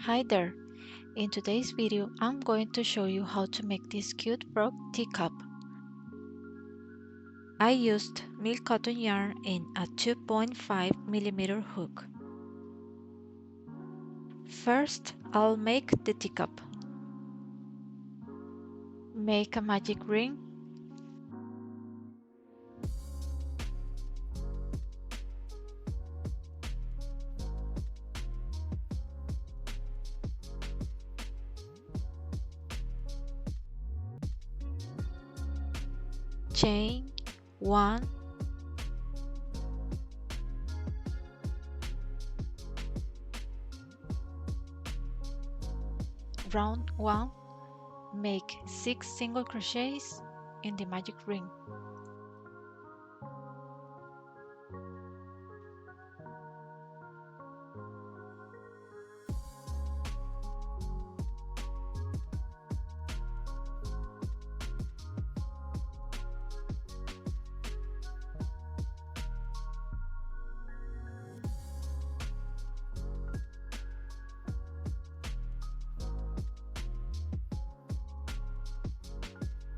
Hi there! In today's video, I'm going to show you how to make this cute frog teacup. I used milk cotton yarn in a 2.5mm hook. First, I'll make the teacup. Make a magic ring. Chain 1, round 1, make 6 single crochets in the magic ring.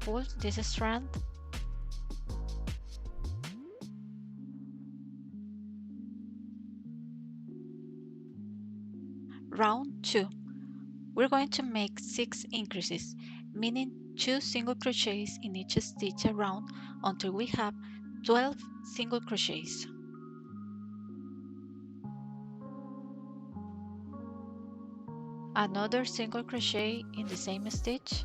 Pull this strand. Round 2. We're going to make 6 increases, meaning 2 single crochets in each stitch around until we have 12 single crochets. Another single crochet in the same stitch.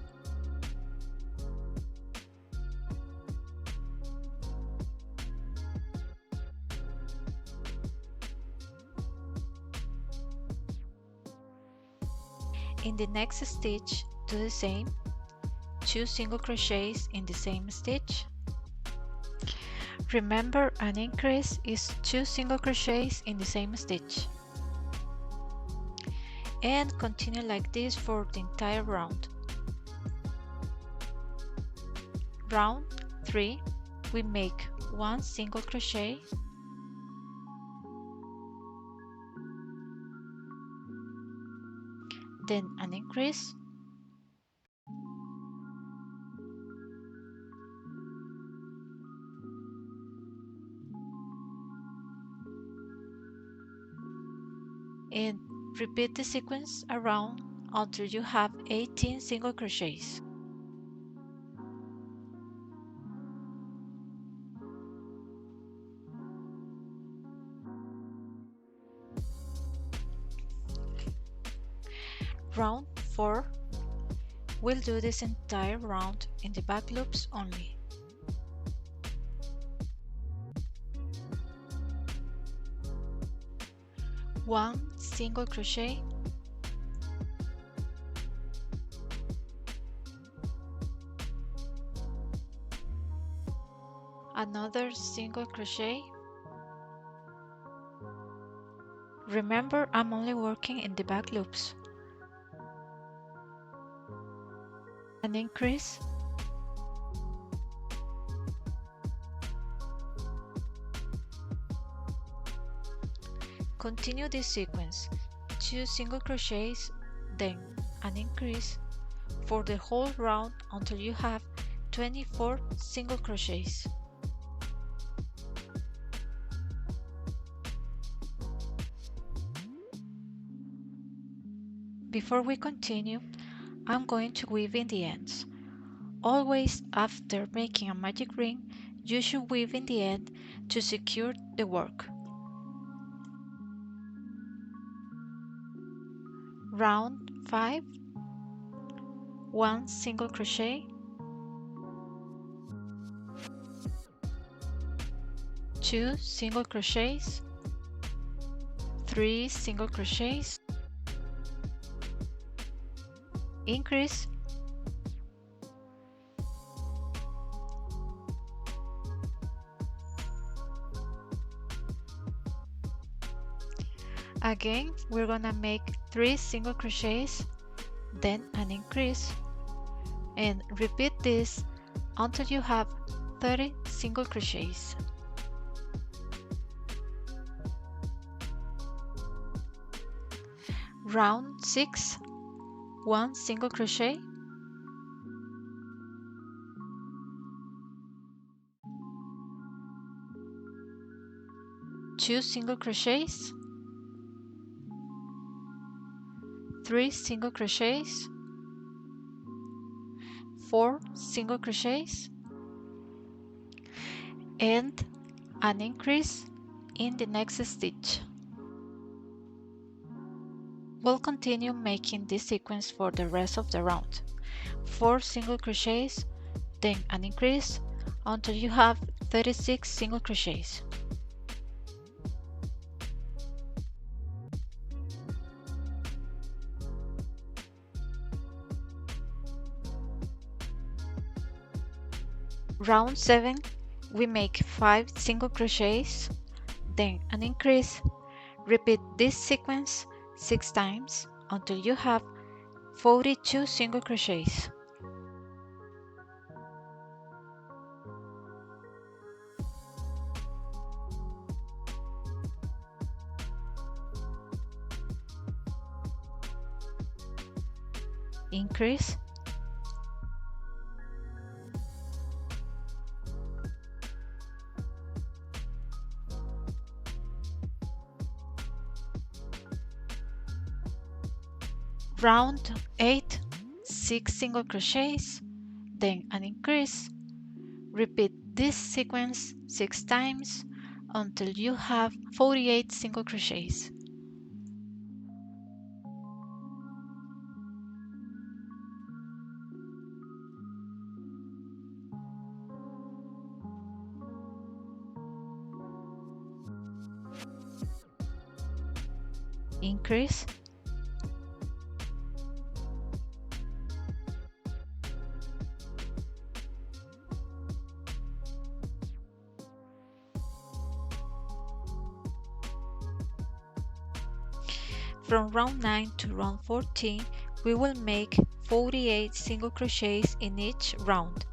In the next stitch, do the same, 2 single crochets in the same stitch. Remember, an increase is 2 single crochets in the same stitch. And continue like this for the entire round. Round 3, we make 1 single crochet, then an increase, and repeat the sequence around until you have 18 single crochets. Round 4, we'll do this entire round in the back loops only. One single crochet, another single crochet. Remember, I'm only working in the back loops. An increase, continue this sequence, 2 single crochets, then an increase for the whole round until you have 24 single crochets. Before we continue, I'm going to weave in the ends. Always after making a magic ring, you should weave in the end to secure the work. Round 5, 1 single crochet, 2 single crochets, 3 single crochets, increase, again we're gonna make 3 single crochets, then an increase, and repeat this until you have 30 single crochets. Round 6, 1 single crochet, two single crochets, 3 single crochets, 4 single crochets, and an increase in the next stitch. We'll continue making this sequence for the rest of the round. 4 single crochets, then an increase until you have 36 single crochets. Round 7, we make 5 single crochets, then an increase. Repeat this sequence 6 times until you have 42 single crochets. Increase, round 8, 6 single crochets, then an increase. Repeat this sequence 6 times until you have 48 single crochets. Increase, from round 9 to round 14, we will make 48 single crochets in each round,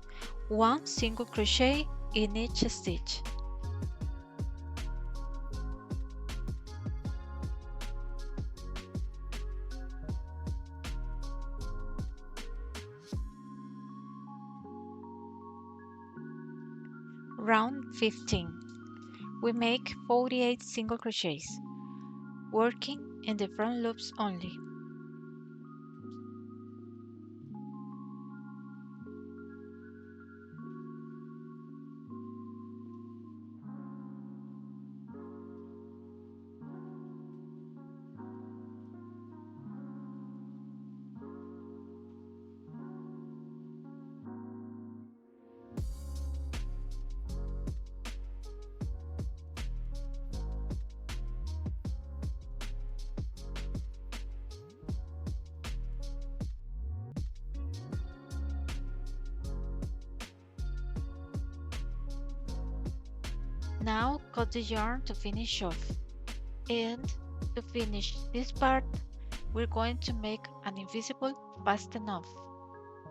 1 single crochet in each stitch. Round 15, we make 48 single crochets, working in the front loops only. Now cut the yarn to finish off. And to finish this part, we're going to make an invisible fast enough.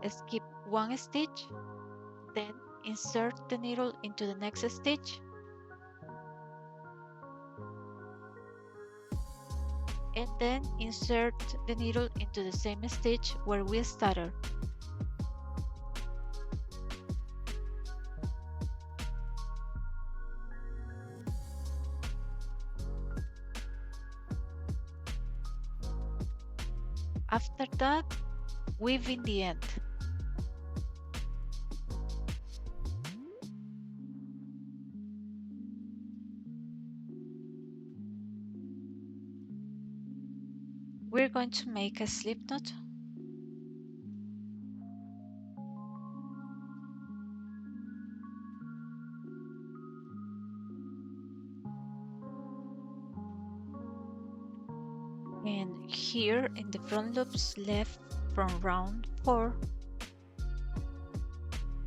Skip one stitch, then insert the needle into the next stitch, and then insert the needle into the same stitch where we started. After that, weave in the end. We're going to make a slip knot. And here in the front loops left from round 4,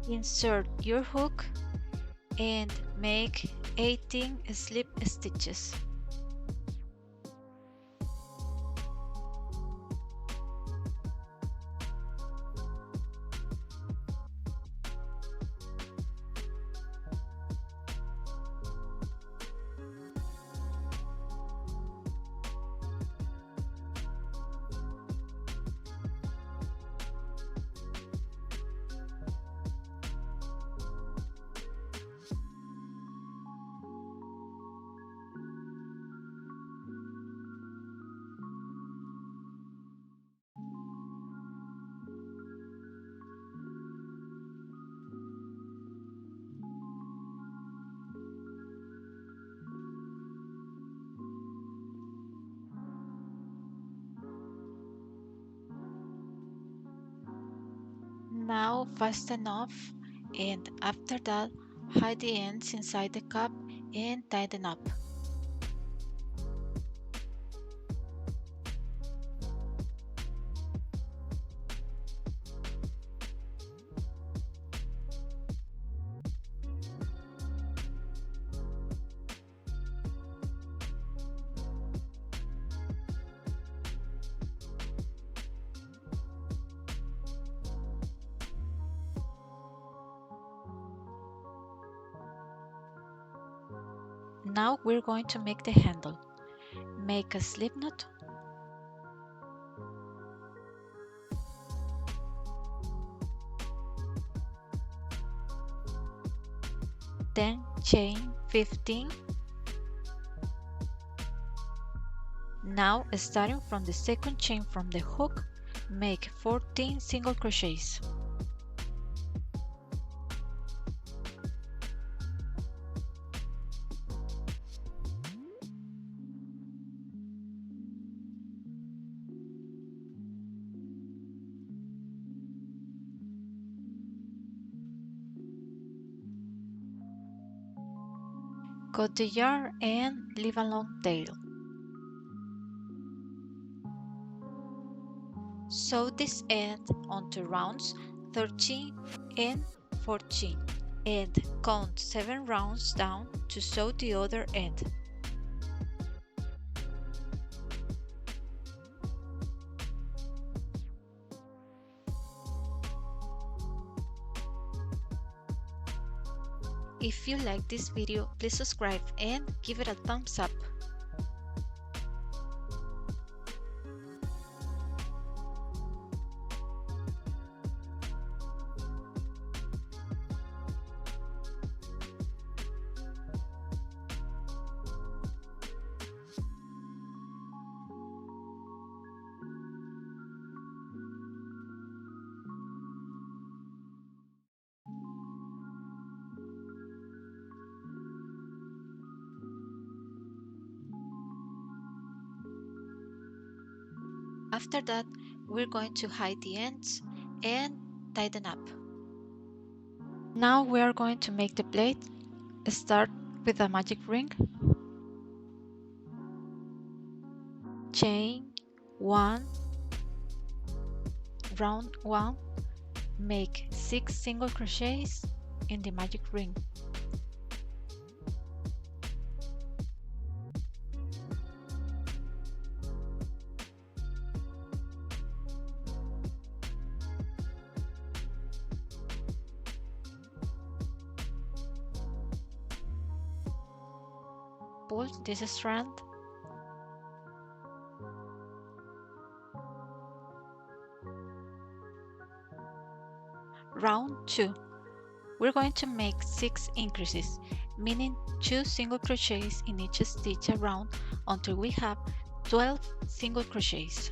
insert your hook and make 18 slip stitches. Now fasten off, and after that hide the ends inside the cup and tie them up. Now we're going to make the handle. Make a slip knot, then chain 15. Now starting from the second chain from the hook, make 14 single crochets. Cut the yarn and leave a long tail. Sew this end onto rounds 13 and 14 and count 7 rounds down to sew the other end. If you like this video, please subscribe and give it a thumbs up. After that, we're going to hide the ends and tie them up. Now we are going to make the plait. Start with a magic ring. Chain 1, round 1, make 6 single crochets in the magic ring. Pull this strand. Round 2. We're going to make 6 increases, meaning 2 single crochets in each stitch around until we have 12 single crochets.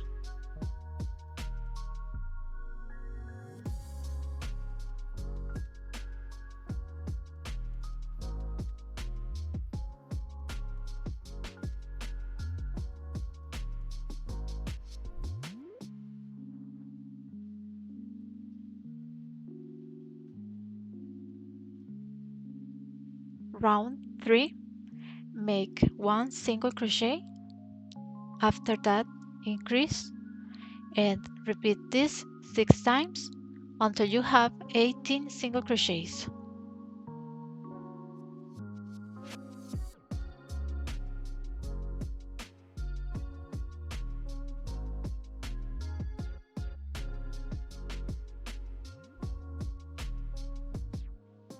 Round 3, make 1 single crochet. After that, increase and repeat this 6 times until you have 18 single crochets.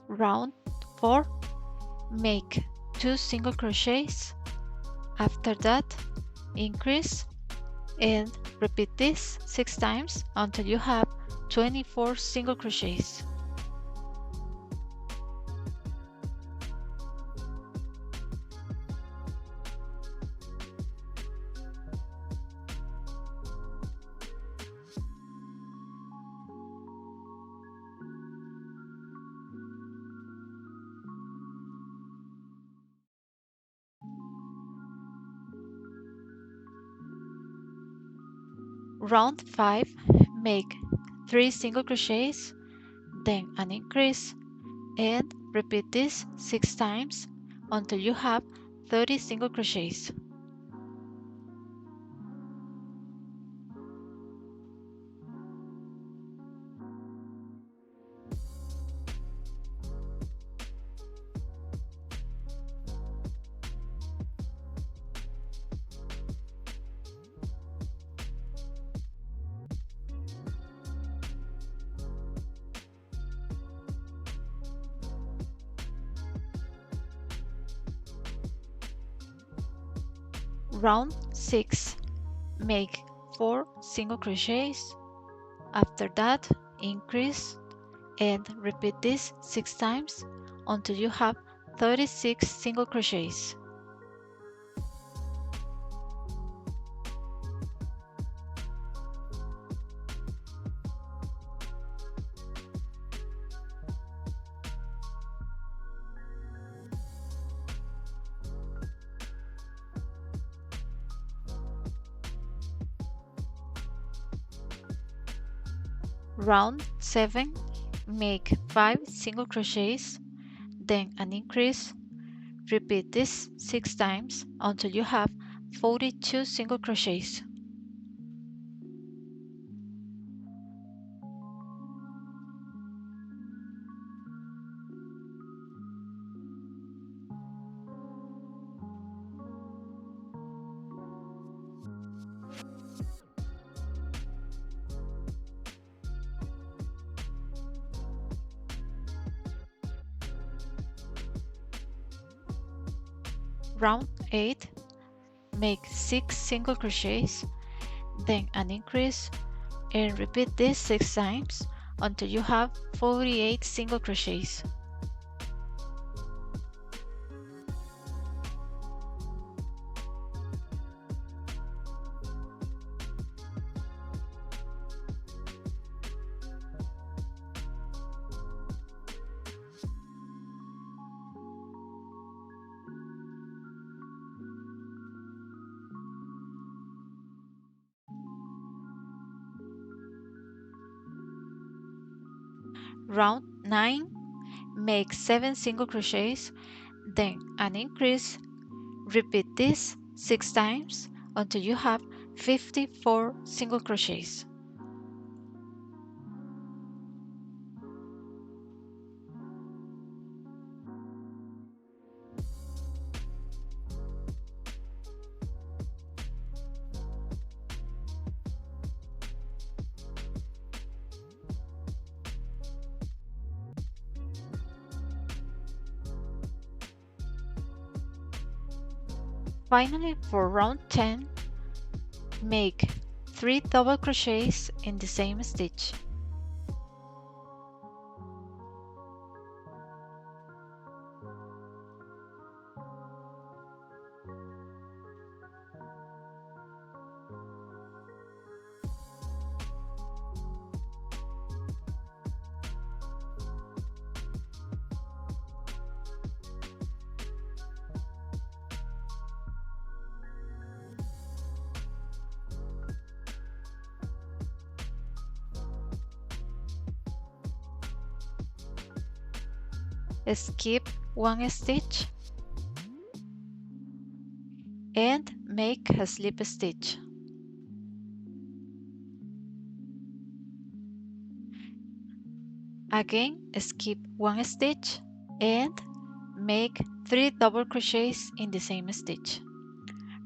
Round 4, make 2 single crochets. After that, increase and repeat this 6 times until you have 24 single crochets. Round 5, make 3 single crochets. then an increase, and repeat this 6 times until you have 30 single crochets. Round 6. Make 4 single crochets. After that, increase and repeat this 6 times until you have 36 single crochets. Round 7. Make 5 single crochets, then an increase. Repeat this 6 times until you have 42 single crochets. Round 8. Make 6 single crochets, then an increase, and repeat this 6 times until you have 48 single crochets. Round 9. Make 7 single crochets, then an increase. Repeat this 6 times until you have 54 single crochets. Finally, for round 10, make 3 double crochets in the same stitch. Skip one stitch and make a slip stitch. Again, skip one stitch and make 3 double crochets in the same stitch.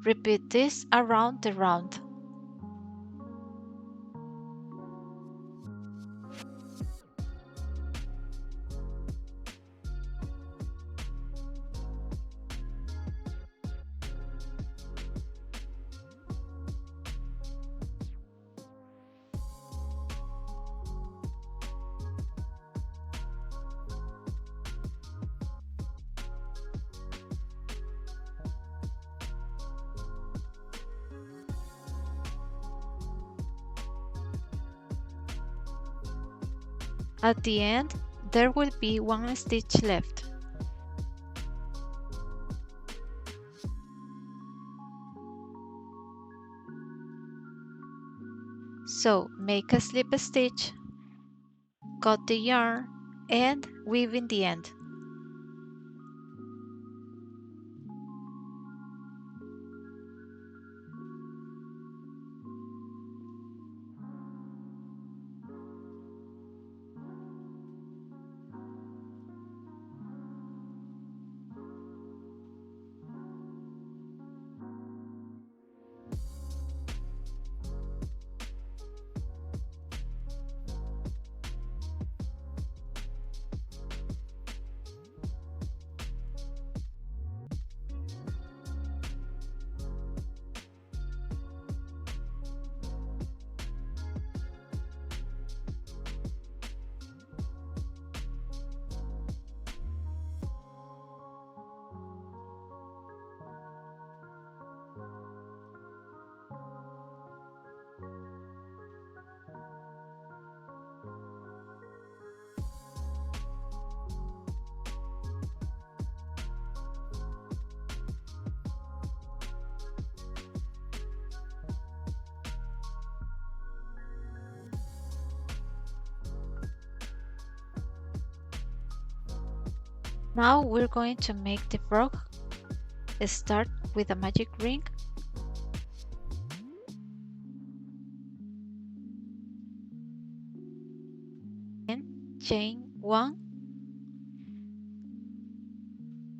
Repeat this around the round. At the end, there will be one stitch left. So make a slip stitch, cut the yarn, and weave in the end. Now we're going to make the frog. Start with a magic ring. And chain 1,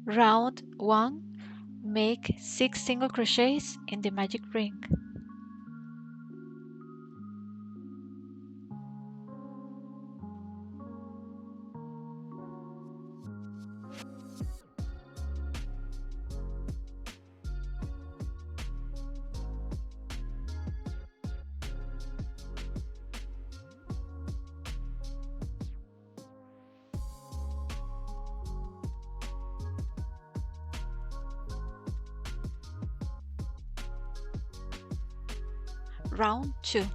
round 1, make 6 single crochets in the magic ring. Round 2,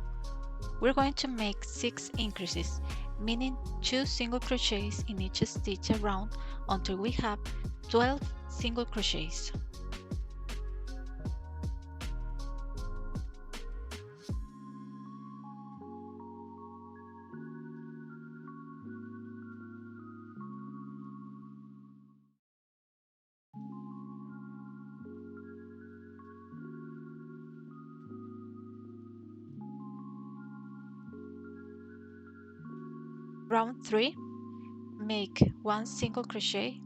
we're going to make 6 increases, meaning 2 single crochets in each stitch around until we have 12 single crochets. Round 3, make 1 single crochet,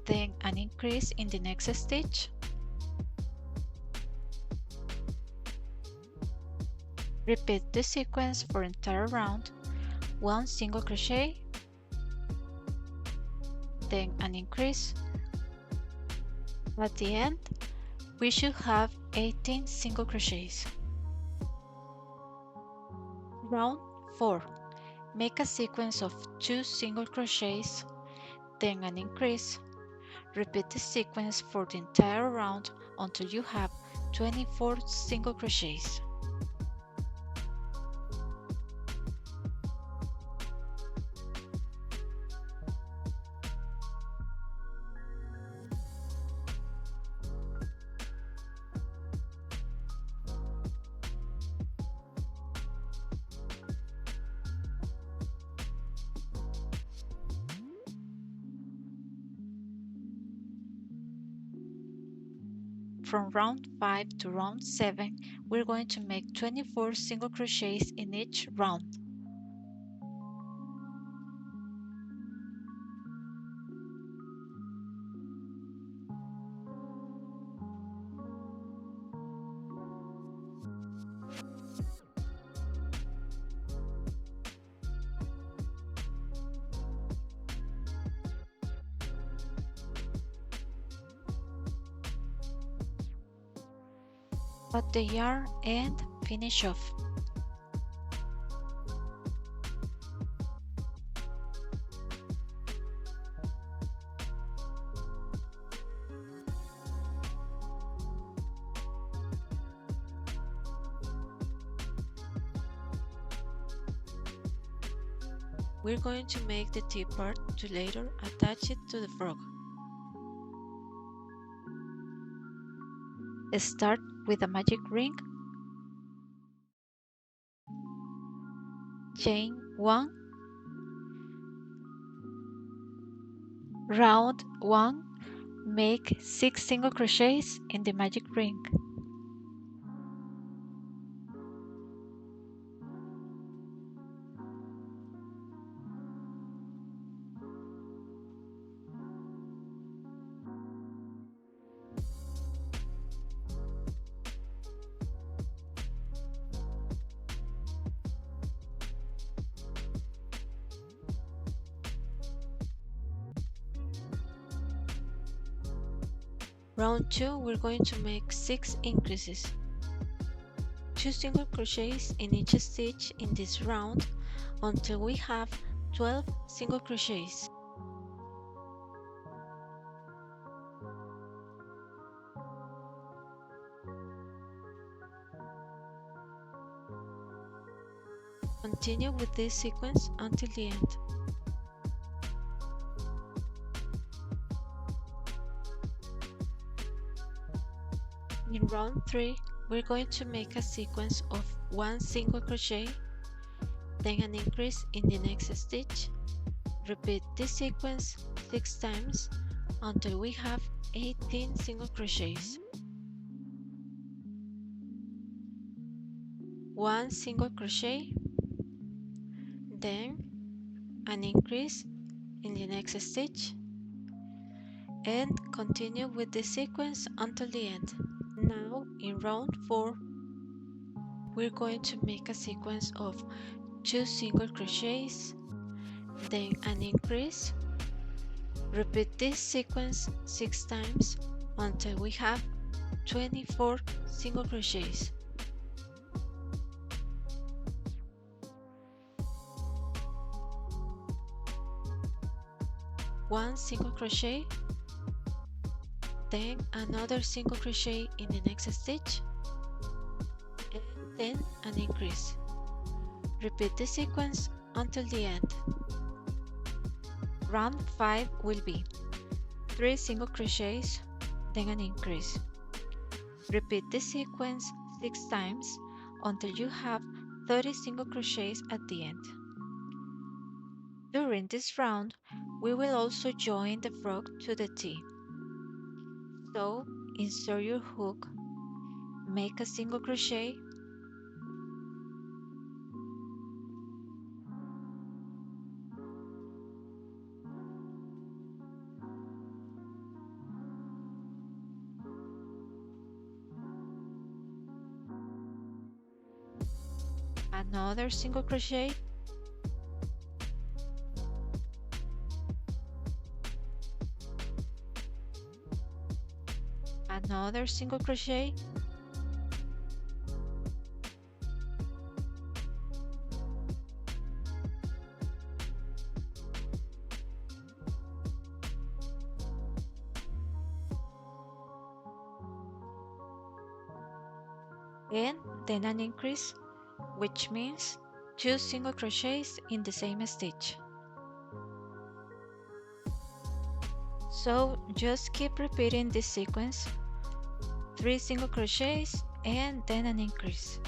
then an increase in the next stitch, repeat the sequence for entire round, 1 single crochet, then an increase. At the end, we should have 18 single crochets. Round 4, make a sequence of 2 single crochets, then an increase. Repeat the sequence for the entire round until you have 24 single crochets. From round 5 to round 7, we're going to make 24 single crochets in each round. Cut the yarn and finish off. we're going to make the tip part to later attach it to the frog. Start with a magic ring, chain 1, round 1, make 6 single crochets in the magic ring. Round 2, we're going to make 6 increases. 2 single crochets in each stitch in this round until we have 12 single crochets. Continue with this sequence until the end. In round 3, we're going to make a sequence of 1 single crochet, then an increase in the next stitch. Repeat this sequence 6 times until we have 18 single crochets. 1 single crochet, then an increase in the next stitch, and continue with this sequence until the end. Now in round 4, we're going to make a sequence of 2 single crochets, then an increase. Repeat this sequence 6 times until we have 24 single crochets. 1 single crochet, then another single crochet in the next stitch, and then an increase. Repeat the sequence until the end. Round 5 will be 3 single crochets, then an increase. Repeat this sequence 6 times until you have 30 single crochets at the end. During this round, we will also join the frog to the T. So, insert your hook, make a single crochet, another single crochet, another single crochet, and then an increase, which means 2 single crochets in the same stitch. So just keep repeating this sequence, 3 single crochets and then an increase.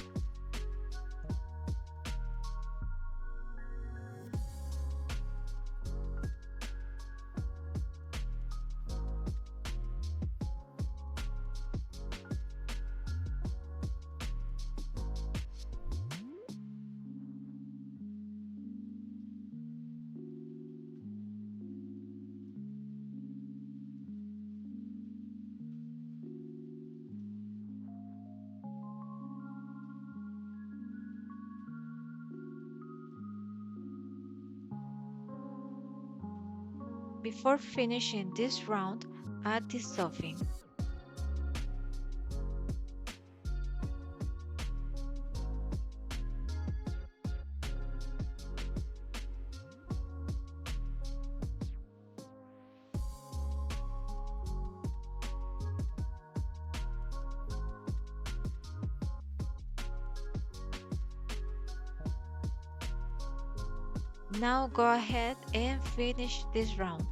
Before finishing this round, add the stuffing. Now go ahead and finish this round.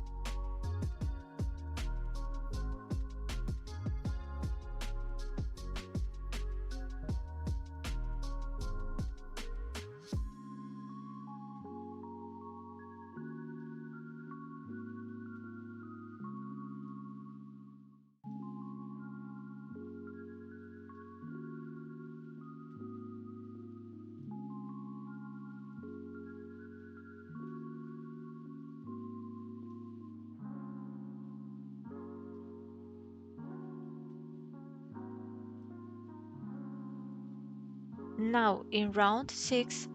Now in round 6,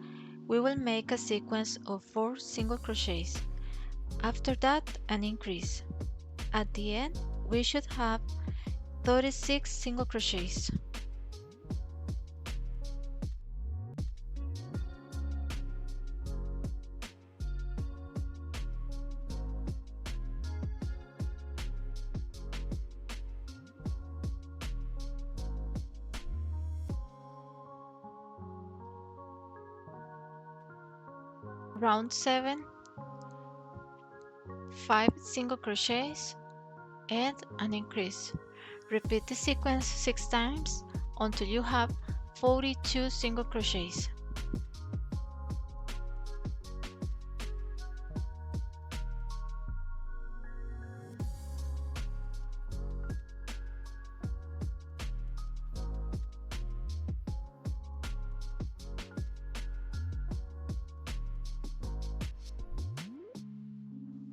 we will make a sequence of 4 single crochets. After that, an increase. At the end, we should have 36 single crochets. Round 7, 5 single crochets and an increase. Repeat the sequence 6 times until you have 42 single crochets.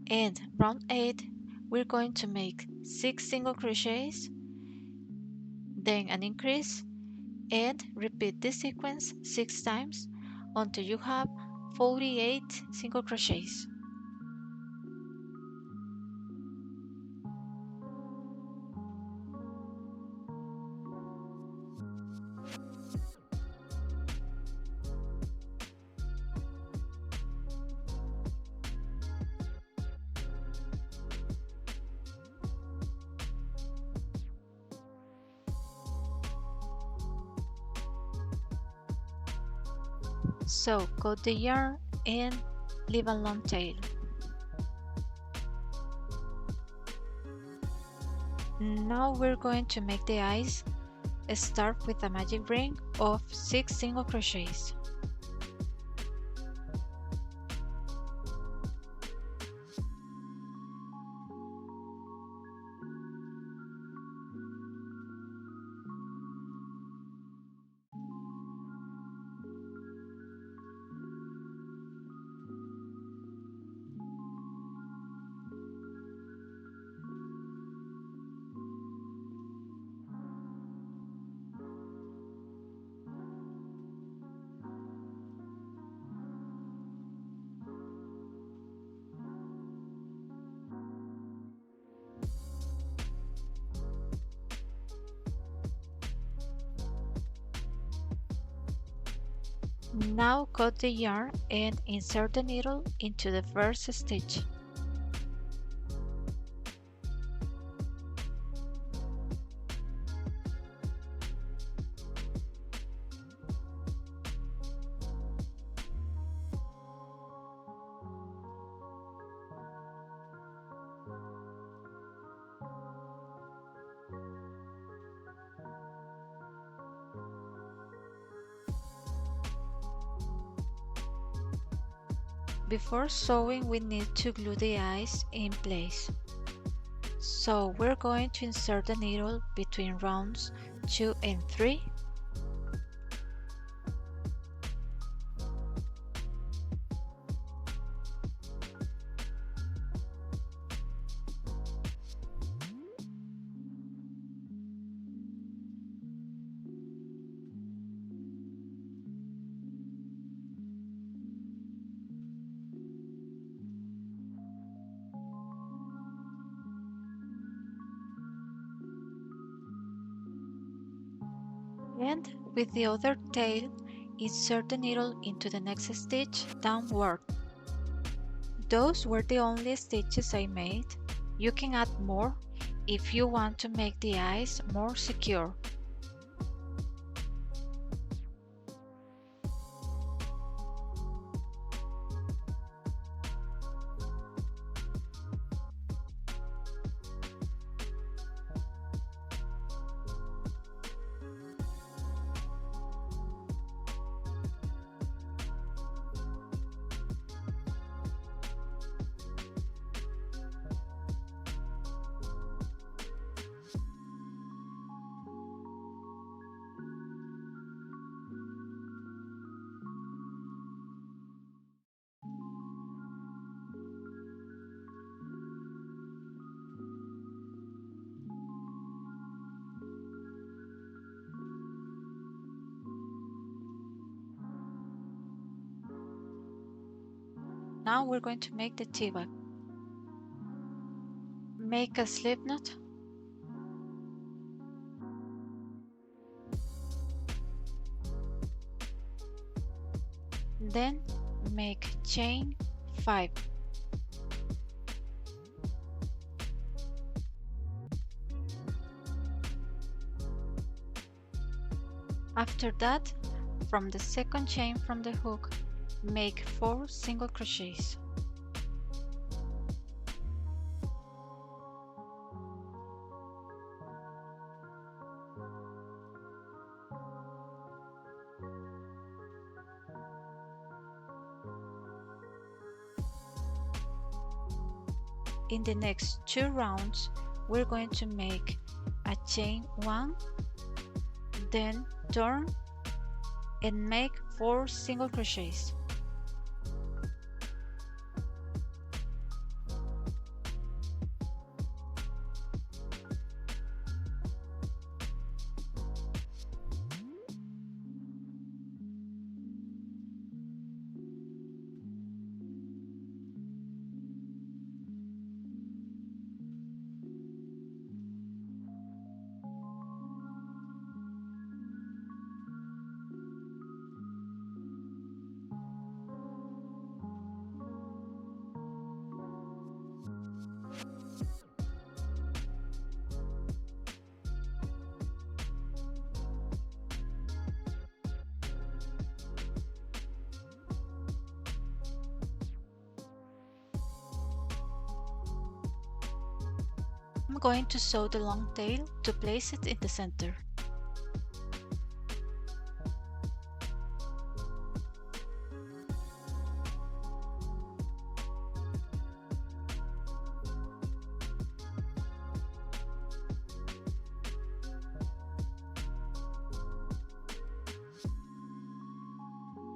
And round 8, we're going to make 6 single crochets, then an increase, and repeat this sequence 6 times until you have 48 single crochets. So cut the yarn and leave a long tail. Now we're going to make the eyes. Start with a magic ring of 6 single crochets. Now cut the yarn and insert the needle into the first stitch. Before sewing, we need to glue the eyes in place. So we're going to insert the needle between rounds 2 and 3. And with the other tail, insert the needle into the next stitch downward. Those were the only stitches I made. You can add more if you want to make the eyes more secure. Now we're going to make the tea bag. Make a slip knot. Then make chain 5. After that, from the second chain from the hook, make 4 single crochets. In the next 2 rounds, we're going to make a chain 1, then turn and make 4 single crochets. I'm going to sew the long tail to place it in the center.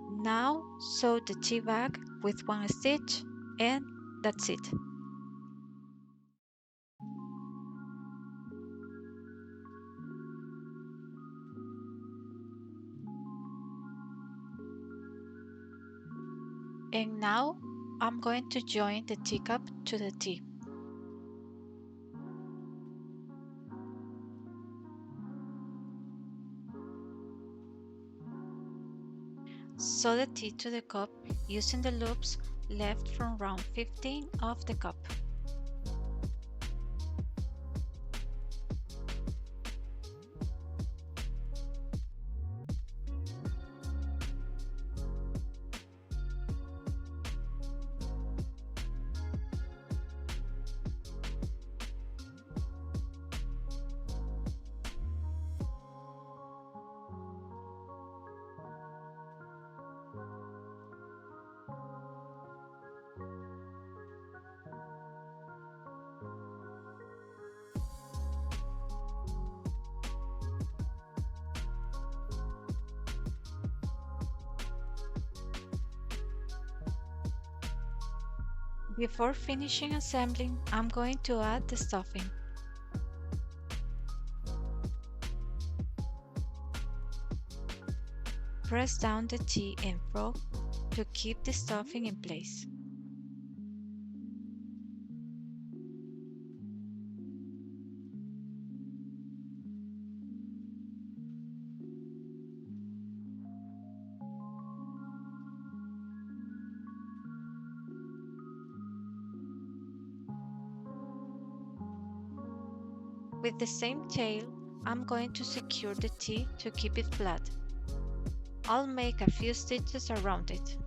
Now sew the tea bag with 1 stitch and that's it. And now I'm going to join the teacup to the tea. Sew the tea to the cup using the loops left from round 15 of the cup. Before finishing assembling, I'm going to add the stuffing. Press down the tea and frog to keep the stuffing in place. With the same tail, I'm going to secure the tea to keep it flat. I'll make a few stitches around it.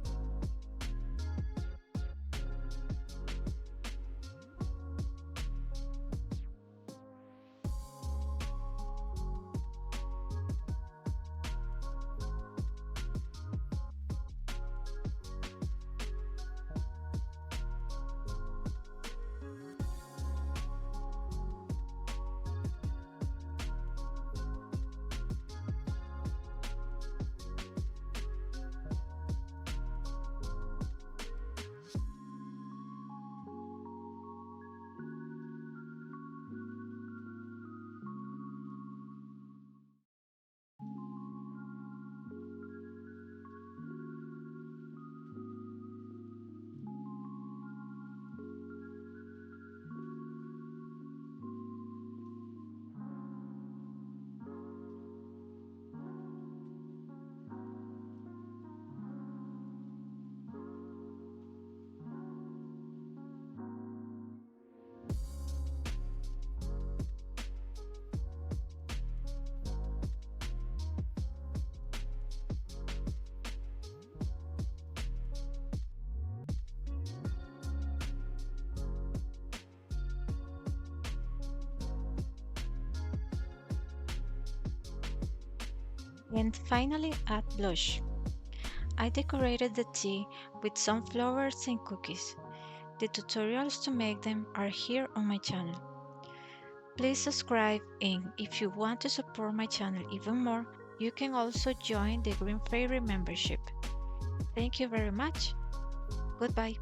And finally, add blush. I decorated the tea with some flowers and cookies. The tutorials to make them are here on my channel. Please subscribe, and if you want to support my channel even more, you can also join the Greenfairy membership. Thank you very much. Goodbye.